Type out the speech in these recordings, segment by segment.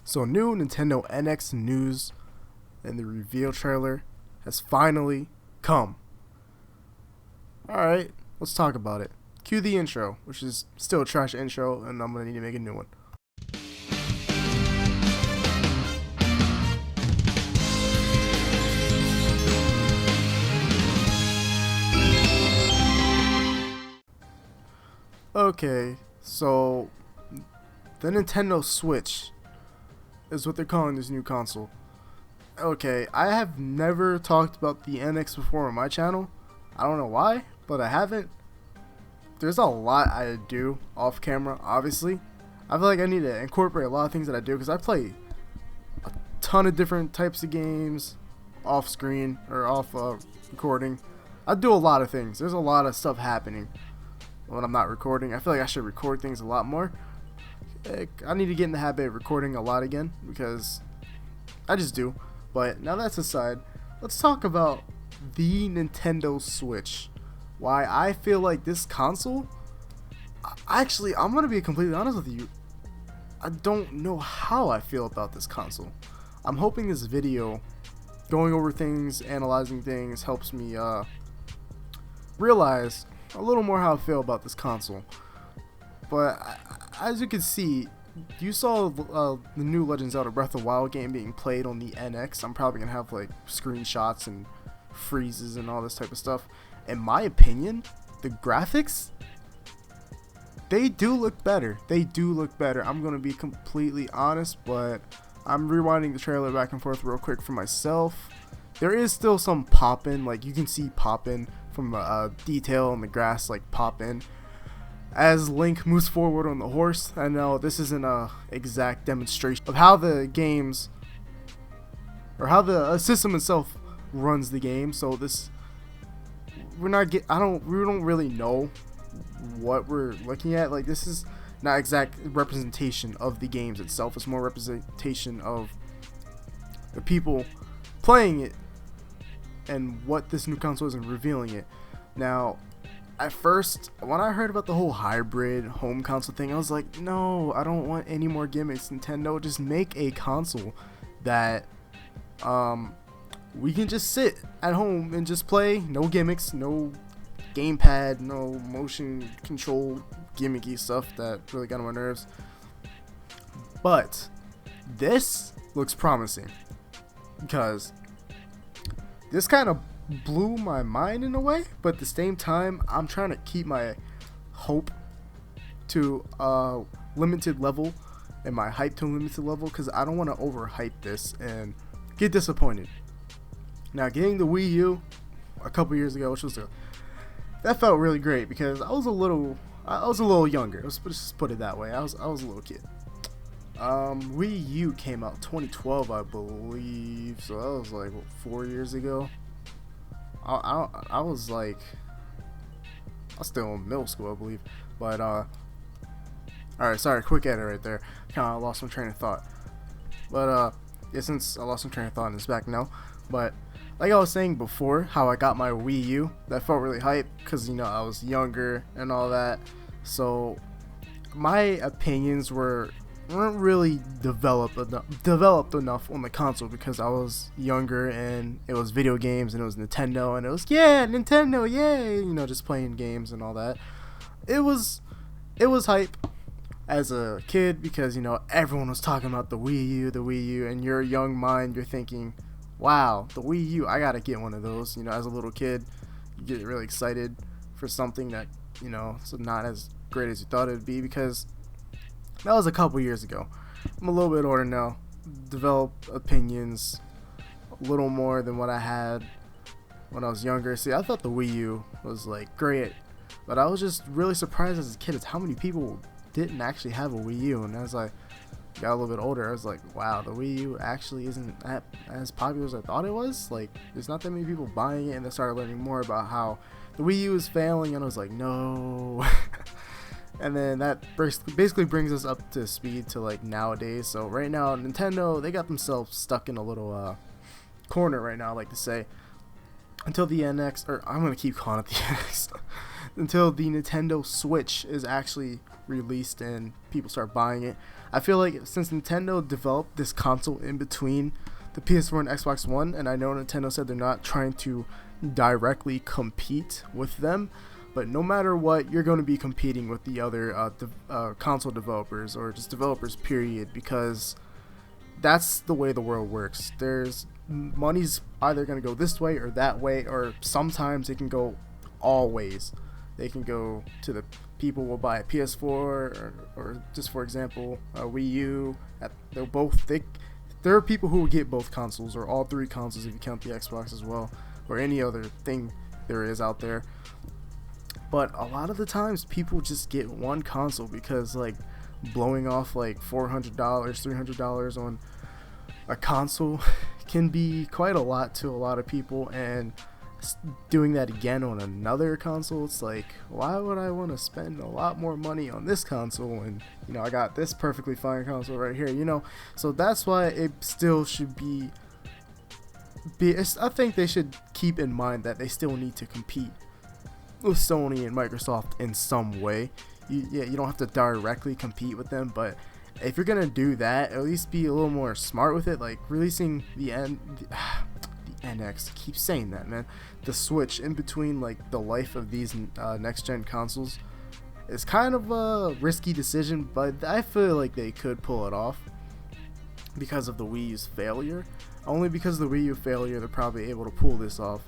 So new Nintendo NX news and the reveal trailer has finally come. Alright, let's talk about it. Cue the intro, which is still a trash intro, and I'm going to need to make a new one. Okay, so the Nintendo Switch is what they're calling this new console. Okay, I have never talked about the NX before on my channel. I don't know why, but I haven't. There's a lot I do off camera, obviously. I feel like I need to incorporate a lot of things that I do because I play a ton of different types of games off screen or off recording. I do a lot of things. There's a lot of stuff happening when I'm not recording. I feel like I should record things a lot more. I need to get in the habit of recording a lot again because I just do. But now that's aside, let's talk about the Nintendo Switch. Why I feel like this console, actually, I'm going to be completely honest with you. I don't know how I feel about this console. I'm hoping this video, going over things, analyzing things, helps me realize a little more how I feel about this console. But as you can see, you saw the new Legend of Zelda Breath of the Wild game being played on the NX. I'm probably gonna have like screenshots and freezes and all this type of stuff. In my opinion, the graphics, they do look better. They do look better. I'm gonna be completely honest, but I'm rewinding the trailer back and forth real quick for myself. There is still some pop-in, like you can see pop-in from detail on the grass, like pop-in as Link moves forward on the horse. I know this isn't a exact demonstration of how the games or how the system itself runs the game, so this we don't really know what we're looking at. Like, this is not exact representation of the games itself. It's more representation of the people playing it and what this new console is and revealing it. Now, at first, when I heard about the whole hybrid home console thing, I was like, no, I don't want any more gimmicks. Nintendo, just make a console that we can just sit at home and just play. No gimmicks, no gamepad, no motion control gimmicky stuff that really got on my nerves. But this looks promising because this kind of blew my mind in a way, but at the same time, I'm trying to keep my hope to a limited level and my hype to a limited level because I don't want to overhype this and get disappointed. Now, getting the Wii U a couple years ago, that felt really great because I was a little younger. Let's just put it that way. I was a little kid. Wii U came out 2012, I believe, so that was like 4 years ago. I was still in middle school, I believe. But alright, sorry, quick edit right there. Kind of lost my train of thought. But yeah, since I lost my train of thought and it's back now. But like I was saying before, how I got my Wii U, that felt really hype because, you know, I was younger and all that. So my opinions weren't really developed enough on the console because I was younger and it was video games and it was Nintendo and it was, yeah, Nintendo, yay, you know, just playing games and all that. It was hype as a kid because, you know, everyone was talking about the Wii U, and your young mind, you're thinking, wow, the Wii U, I gotta get one of those. You know, as a little kid, you get really excited for something that, you know, so not as great as you thought it would be because that was a couple years ago. I'm a little bit older now, developed opinions a little more than what I had when I was younger. See, I thought the Wii U was like great, but I was just really surprised as a kid as how many people didn't actually have a Wii U. And as I got a little bit older, I was like, wow, the Wii U actually isn't as popular as I thought it was. Like, there's not that many people buying it, and I started learning more about how the Wii U is failing, and I was like, no. And then that basically brings us up to speed to like nowadays. So right now, Nintendo, they got themselves stuck in a little corner right now, I like to say, until the NX, or I'm gonna keep calling it the NX, until the Nintendo Switch is actually released and people start buying it. I feel like since Nintendo developed this console in between the PS4 and Xbox One, and I know Nintendo said they're not trying to directly compete with them, but no matter what, you're going to be competing with the other console developers, or just developers period, because that's the way the world works. There's money's either going to go this way or that way, or sometimes it can go all ways. They can go to the people will buy a PS4, or just for example a Wii U. They're both there are people who will get both consoles, or all three consoles if you count the Xbox as well, or any other thing there is out there. But a lot of the times people just get one console because like blowing off like $400, $300 on a console can be quite a lot to a lot of people, and doing that again on another console, it's like, why would I want to spend a lot more money on this console, and you know I got this perfectly fine console right here, you know. So that's why it still should be I think they should keep in mind that they still need to compete with Sony and Microsoft in some way. You don't have to directly compete with them, but if you're gonna do that, at least be a little more smart with it, like releasing the NX, keep saying that, man, the Switch in between like the life of these next gen consoles is kind of a risky decision, but I feel like they could pull it off because of the Wii U's failure. Only because of the Wii U failure they're probably able to pull this off.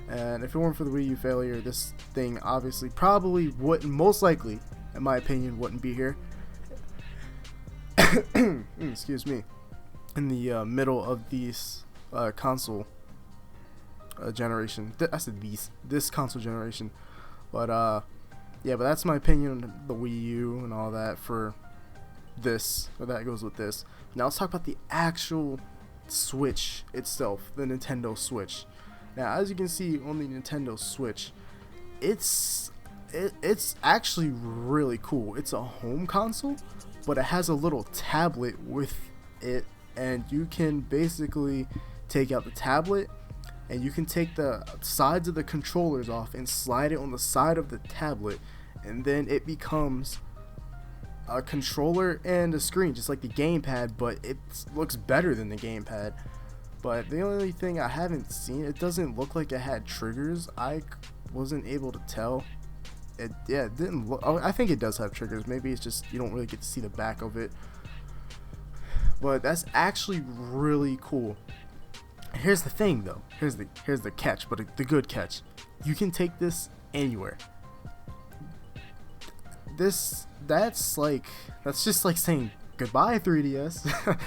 And if it weren't for the Wii U failure, this thing obviously probably wouldn't, most likely in my opinion, wouldn't be here. Excuse me. In the middle of these console generation. I said this console generation. But yeah, but that's my opinion on the Wii U and all that for this, or that goes with this. Now let's talk about the actual Switch itself, the Nintendo Switch. Now as you can see on the Nintendo Switch, it's actually really cool. It's a home console, but it has a little tablet with it, and you can basically take out the tablet and you can take the sides of the controllers off and slide it on the side of the tablet, and then it becomes a controller and a screen just like the gamepad, but it looks better than the gamepad. But the only thing I haven't seen, it doesn't look like it had triggers. I wasn't able to tell. It didn't look. Oh, I think it does have triggers. Maybe it's just you don't really get to see the back of it. But that's actually really cool. Here's the thing though. Here's the catch, but the good catch. You can take this anywhere. That's just like saying goodbye 3DS.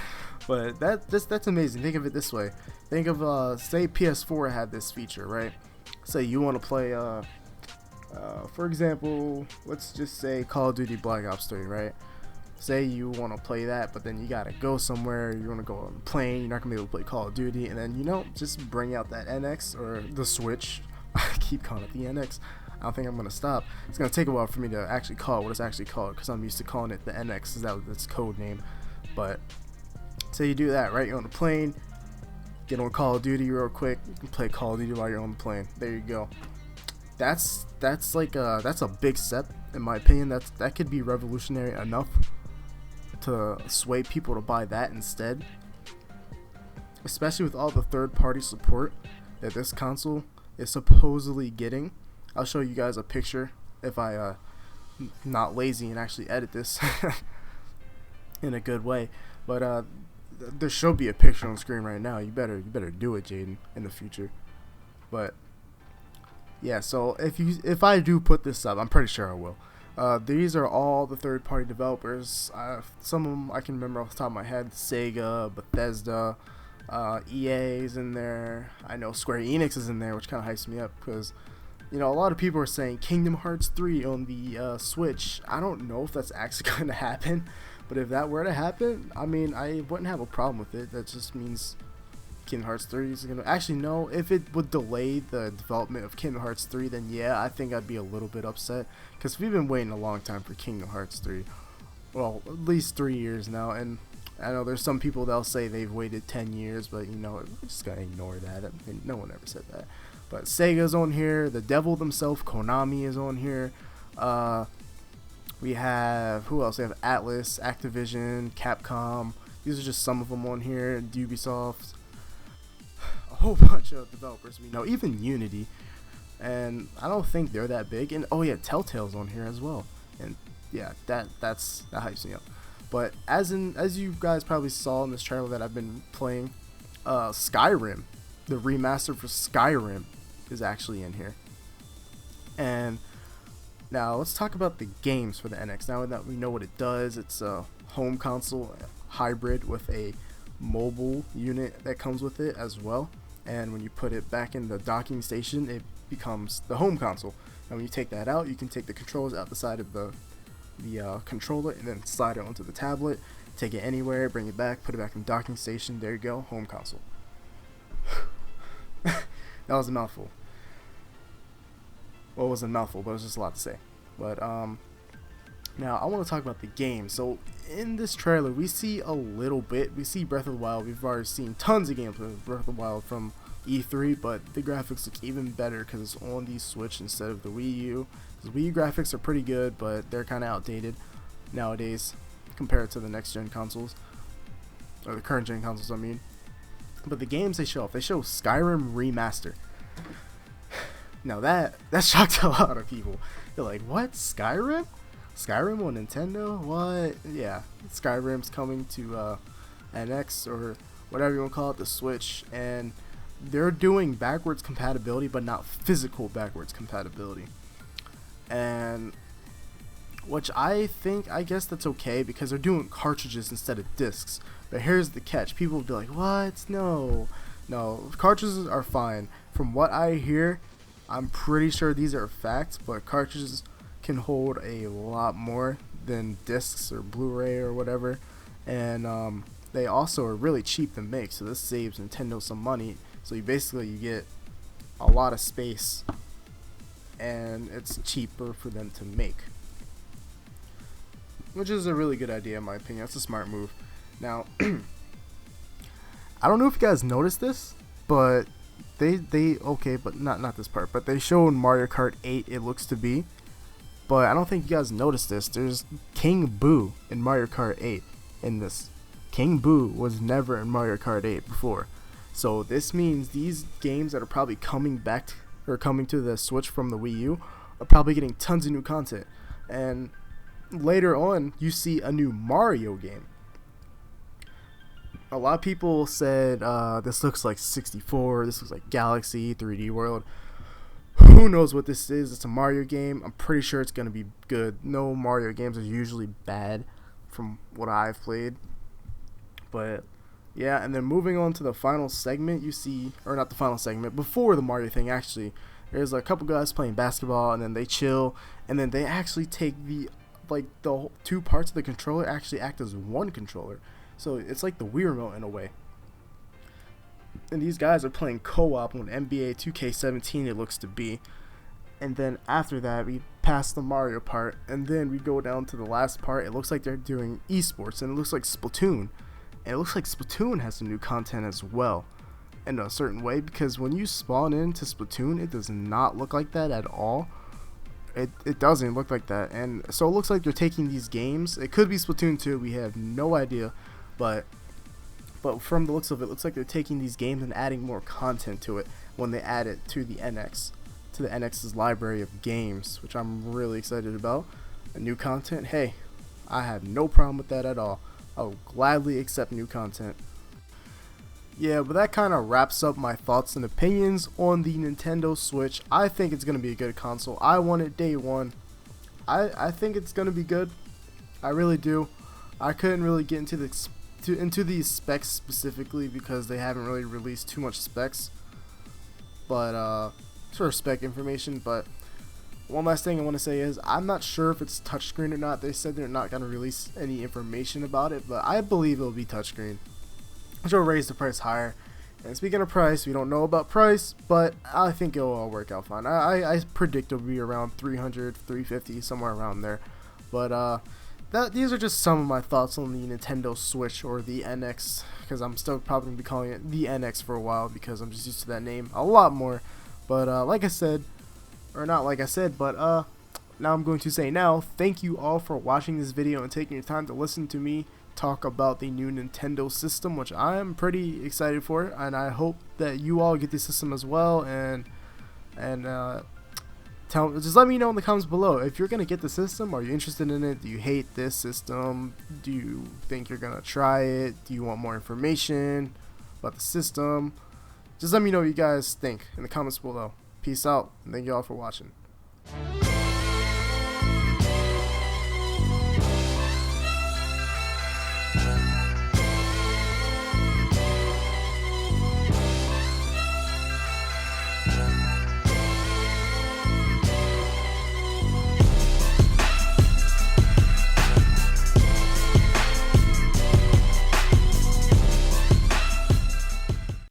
But that's amazing. Think of it this way. Think of say PS4 had this feature, right? Say you want to play for example, let's just say Call of Duty Black Ops 3, right? Say you want to play that, but then you gotta go somewhere, you want to go on a plane, you're not gonna be able to play Call of Duty, and then, you know, just bring out that NX or the Switch. I keep calling it the NX. I don't think I'm gonna stop. It's gonna take a while for me to actually call it what it's actually called, because I'm used to calling it the NX, is that its code name. But say you do that, right? You're on a plane, get on Call of Duty real quick, you can play Call of Duty while you're on the plane. There you go. That's a big step in my opinion. That could be revolutionary enough to sway people to buy that instead, especially with all the third-party support that this console is supposedly getting. I'll show you guys a picture if I not lazy and actually edit this in a good way. But there should be a picture on screen right now. You better do it, Jaden, in the future. But yeah, so if I do put this up, I'm pretty sure I will. These are all the third-party developers. Some of them I can remember off the top of my head. Sega, Bethesda, EA's in there. I know Square Enix is in there, which kind of hypes me up because, you know, a lot of people are saying Kingdom Hearts 3 on the Switch. I don't know if that's actually going to happen, but if that were to happen, I mean, I wouldn't have a problem with it. That just means Kingdom Hearts 3 is going to... Actually, no, if it would delay the development of Kingdom Hearts 3, then yeah, I think I'd be a little bit upset, because we've been waiting a long time for Kingdom Hearts 3. Well, at least 3 years now, and I know there's some people that'll say they've waited 10 years, but, you know, we just gotta ignore that. I mean, no one ever said that. But Sega's on here, the devil himself, Konami, is on here. We have, who else? We have Atlas, Activision, Capcom. These are just some of them on here. Ubisoft, a whole bunch of developers we know, even Unity. And I don't think they're that big. And oh yeah, Telltale's on here as well. And yeah, that hypes me up. But as you guys probably saw in this trailer that I've been playing, Skyrim, the remaster for Skyrim, is actually in here. And now let's talk about the games for the NX. Now that we know what it does, it's a home console hybrid with a mobile unit that comes with it as well. And when you put it back in the docking station, it becomes the home console. And when you take that out, you can take the controls out the side of the controller and then slide it onto the tablet, take it anywhere, bring it back, put it back in the docking station. There you go, home console. That was a mouthful. Well, it wasn't a mouthful, but it was just a lot to say. But now I want to talk about the game. So in this trailer, we see a little bit. We see Breath of the Wild. We've already seen tons of gameplay of Breath of the Wild from E3, but the graphics look even better because it's on the Switch instead of the Wii U. The Wii U graphics are pretty good, but they're kind of outdated nowadays compared to the next gen consoles, or the current gen consoles, I mean. But the games they show Skyrim Remaster. Now that shocked a lot of people. They're like, what? Skyrim? Skyrim on Nintendo? What? Yeah, Skyrim's coming to NX or whatever you want to call it, the Switch, and they're doing backwards compatibility, but not physical backwards compatibility. And which I guess that's okay because they're doing cartridges instead of discs. But here's the catch. People will be like, what? No, cartridges are fine. From what I hear, I'm pretty sure these are facts, but cartridges can hold a lot more than discs or Blu-ray or whatever. And they also are really cheap to make, so this saves Nintendo some money. So you get a lot of space, and it's cheaper for them to make, which is a really good idea in my opinion. That's a smart move. Now, I don't know if you guys noticed this, but but not this part, but they showed Mario Kart 8 it looks to be, but I don't think you guys noticed this. There's King Boo in Mario Kart 8 in this. King Boo was never in Mario Kart 8 before. So this means these games that are probably coming to the Switch from the Wii U are probably getting tons of new content. And later on, you see a new Mario game. A lot of people said this looks like 64, this looks like Galaxy, 3D World. Who knows what this is? It's a Mario game. I'm pretty sure it's going to be good. No Mario games are usually bad from what I've played. But yeah, and then moving on to the final segment, you see, or not the final segment, before the Mario thing actually, there's a couple guys playing basketball, and then they chill, and then they actually take the two parts of the controller actually act as one controller. So it's like the Wii remote in a way. And these guys are playing co-op on NBA 2K17 it looks to be. And then after that, we pass the Mario part, and then we go down to the last part. It looks like they're doing esports, and it looks like Splatoon. And it looks like Splatoon has some new content as well, in a certain way, because when you spawn into Splatoon, it does not look like that at all. It doesn't look like that. And so it looks like they're taking these games. It could be Splatoon 2, we have no idea. But from the looks of it, looks like they're taking these games and adding more content to it when they add it to the NX, to the NX's library of games, which I'm really excited about. And new content, hey, I have no problem with that at all. I'll gladly accept new content. Yeah, but that kind of wraps up my thoughts and opinions on the Nintendo Switch. I think it's going to be a good console. I want it day one. I think it's going to be good. I really do. I couldn't really get into these specs specifically because they haven't really released too much specs, but sort of spec information. But one last thing I want to say is I'm not sure if it's touchscreen or not. They said they're not going to release any information about it, but I believe it'll be touchscreen, which will raise the price higher. And speaking of price, we don't know about price, but I think it'll all work out fine. I predict it'll be around 300, 350, somewhere around there. But these are just some of my thoughts on the Nintendo Switch, or the NX, because I'm still probably going to be calling it the NX for a while because I'm just used to that name a lot more. But like I said, or not like I said, but now I'm going to say now, thank you all for watching this video and taking your time to listen to me talk about the new Nintendo system, which I am pretty excited for, and I hope that you all get the system as well. And just let me know in the comments below if you're gonna get the system. Are you interested in it? Do you hate this system? Do you think you're gonna try it? Do you want more information about the system? Just let me know what you guys think in the comments below. Peace out, and thank you all for watching.